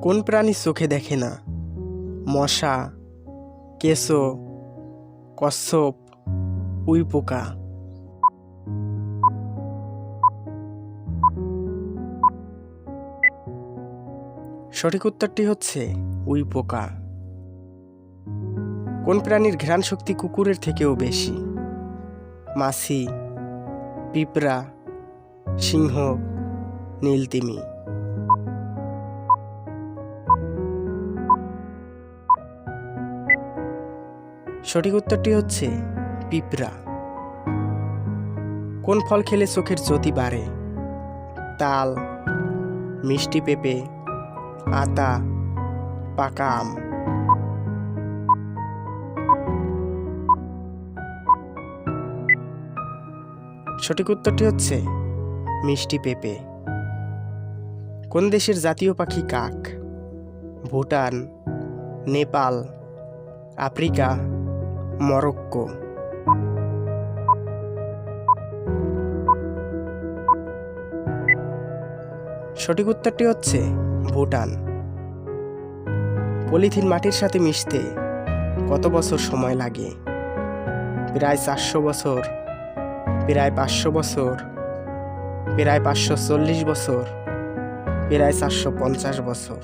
কোন প্রাণী চোখে দেখে না? মশা, কেঁচো, কচ্ছপ, উইপোকা। সঠিক উত্তরটি হচ্ছে উইপোকা। কোন প্রাণীর ঘ্রাণ শক্তি কুকুরের থেকেও বেশি? মাছি, পিঁপড়া, সিংহ, নীলতিমি। সঠিক উত্তরটি হচ্ছে পিঁপড়া। কোন ফল খেলে চোখের জ্যোতি বাড়ে? তাল, মিষ্টি পেঁপে, আতা, পাকা আম। সঠিক উত্তরটি হচ্ছে মিষ্টি পেঁপে। কোন দেশের জাতীয় পাখি কাক? Bhutan, Nepal, Africa, Morocco. সঠিক উত্তরটি হচ্ছে ভুটান। পলিথিন মাটির সাথে মিশতে কত বছর সময় লাগে? প্রায় 400 বছর, প্রায় 500 বছর, প্রায় 540 বছর, প্রায় 450 বছর।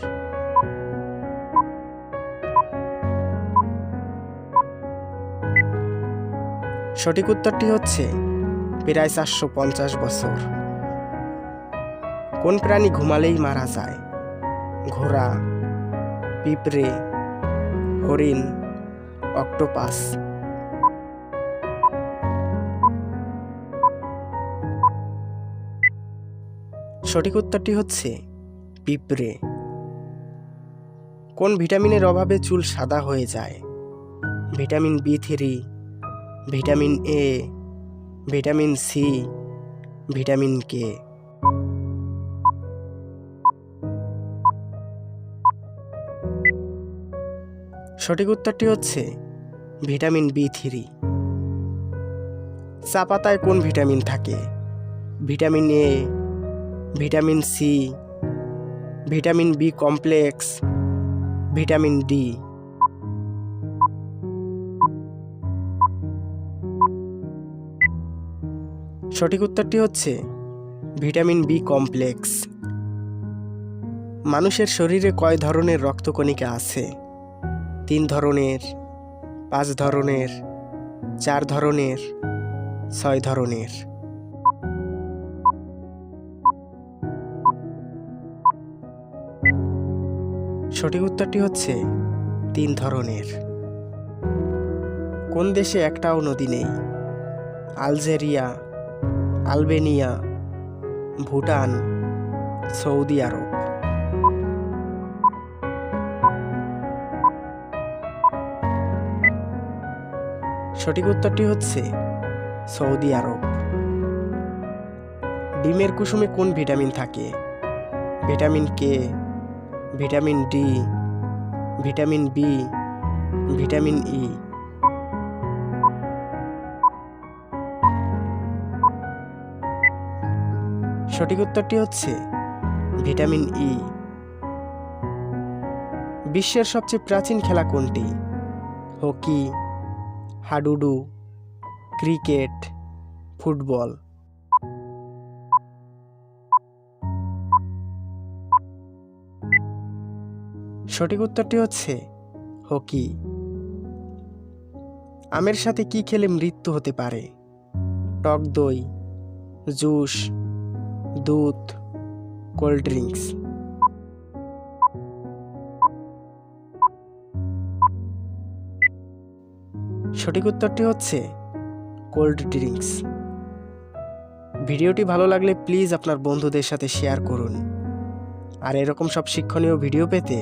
সঠিক উত্তরটি হচ্ছে প্রায় 450 বছর। কোন প্রাণী ঘুমালেই মারা যায়? ঘোড়া, পিঁপড়ে, হরিণ, অক্টোপাস। সঠিক উত্তরটি হচ্ছে পিঁপড়ে। কোন ভিটামিনের অভাবে চুল সাদা হয়ে যায়? Vitamin B3, vitamin A, vitamin C, vitamin K। সঠিক উত্তরটি হচ্ছে ভিটামিন B3। চা পাতায় কোন ভিটামিন থাকে? Vitamin A, vitamin C, vitamin B complex, vitamin D। সঠিক উত্তরটি হচ্ছে ভিটামিন B কমপ্লেক্স। মানুষের শরীরে কয় ধরনের রক্তকণিকা আছে? 3 ধরনের, 5 ধরনের, 4 ধরনের, 6 ধরনের। সঠিক উত্তরটি হচ্ছে 3 ধরনের। কোন দেশে একটাও নদী নেই? আলজেরিয়া, আলবেনিয়া, ভুটান, সৌদি আরব। সঠিক উত্তরটি হচ্ছে সৌদি আরব। ডিমের কুসুমে কোন ভিটামিন থাকে? Vitamin K, vitamin D, vitamin B, vitamin E। সঠিক উত্তরটি হচ্ছে ভিটামিন E। বিশ্বের সবচেয়ে প্রাচীন খেলা কোনটি? হকি, হাডুডু, ক্রিকেট, ফুটবল। সঠিক উত্তরটি হচ্ছে হকি। আমের সাথে কি খেলে মৃত্যু হতে পারে? টক দই, জুস, দুধ, কোল্ড ড্রিঙ্কস। সঠিক উত্তরটি হচ্ছে কোল্ড ড্রিঙ্কস। ভিডিওটি ভালো লাগলে প্লিজ আপনার বন্ধুদের সাথে শেয়ার করুন। আর এরকম সব শিক্ষণীয় ভিডিও পেতে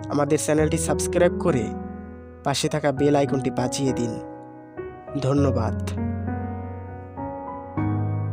আমাদের চ্যানেলটি সাবস্ক্রাইব করে পাশে থাকা বেল আইকনটি বাজিয়ে দিন। ধন্যবাদ।